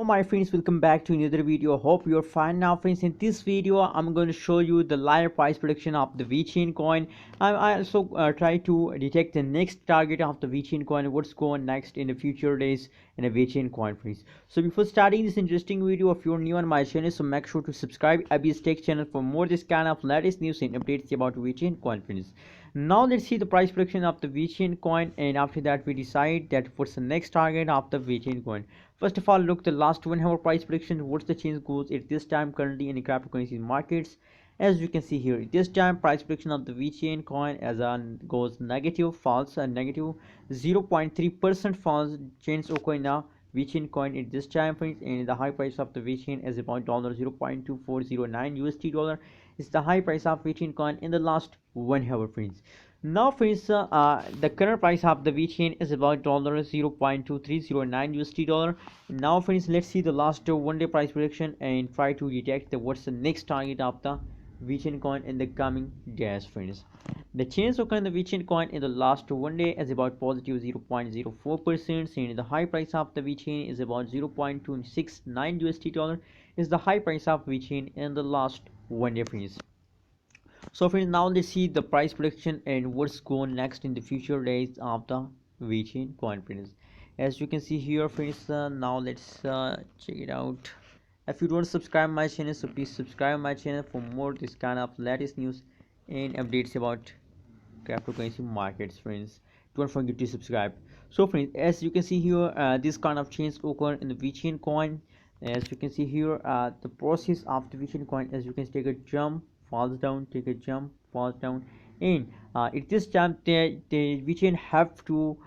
my friends, welcome back to another video. Hope you're fine now, friends. In this video I'm going to show you the live price prediction of the Vechain coin. I also try to detect the next target of the Vechain coin, what's going next in the future days in a Vechain coin, friends. So before starting this interesting video, if you're new on my channel, so make sure to subscribe Abhi's Tech channel for more this kind of latest news and updates about Vechain coin, friends. Now let's see the price prediction of the Vechain coin, and after that we decide that what's the next target of the Vechain coin. First of all, look the last 1 hour price prediction. What's the change goes at this time currently in the cryptocurrency markets. As you can see here, this time price prediction of the Vechain coin as on goes negative, false, and negative 0.3% false change occur in a Vechain coin at this time, friends. And the high price of the Vechain is about $0.2409 USD dollar. Is the high price of Vechain coin in the last 1 hour, friends. Now, friends, the current price of the Vechain is about $0.2309 USD dollar. Now, friends, let's see the last 1 day price prediction and try to detect what's the next target of the Vechain coin in the coming days, friends. The change occurred in the Vechain coin in the last 1 day is about positive 0.04%, and the high price of the Vechain is about 0.269 USD dollar. Is the high price of Vechain in the last 1 day, friends. So friends, now let's see the price prediction and what's going next in the future days of the Vechain coin, friends. As you can see here, friends, now let's check it out. If you don't subscribe my channel, so please subscribe my channel for more this kind of latest news and updates about cryptocurrency markets, friends. Don't forget to subscribe. So friends, as you can see here, this kind of change occur in the Vechain coin. As you can see here, the process of the Vechain coin, as you can take a jump, falls down, take a jump, falls down, and at this time the Vechain have to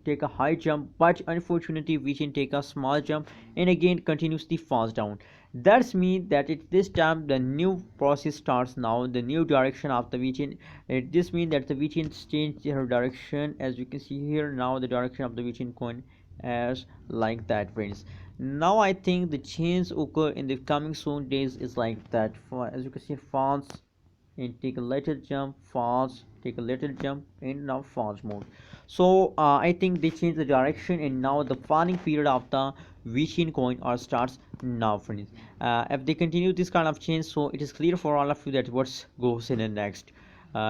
take a high jump, but unfortunately Vechain take a small jump and again continuously falls down. That's mean that at this time the new process starts now, the new direction of the Vechain. This means that the Vechain changed her direction. As you can see here, now the direction of the Vechain coin as like that, friends. Now I think the change occur in the coming soon days is like that. As you can see, falls and take a little jump, falls, take a little jump, and now falls mode. So I think they change the direction, and now the falling period of the Vechain coin or starts now, friends. If they continue this kind of change, so it is clear for all of you that what goes in the next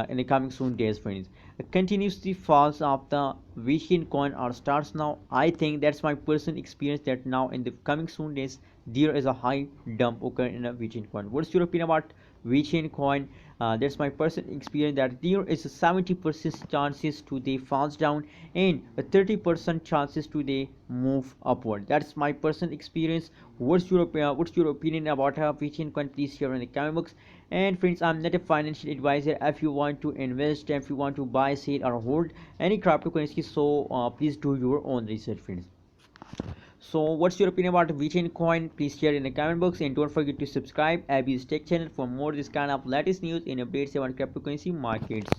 in the coming soon days, friends. Continuously falls of the Vechain coin or starts now. I think that's my personal experience that now in the coming soon days there is a high dump occur in a Vechain coin. What's your opinion about Vechain coin? That's my personal experience that there is a 70% chances to they falls down and a 30% chances to they move upward. That's my personal experience. What's your opinion about Vechain coin? Please share in the comment box. And friends, I'm not a financial advisor. If you want to invest, if you want to buy, sell, or hold any cryptocurrency, so please do your own research, friends. So what's your opinion about Vechain coin? Please share in the comment box, and don't forget to subscribe Abhi's Tech channel for more this kind of latest news and updates about cryptocurrency markets.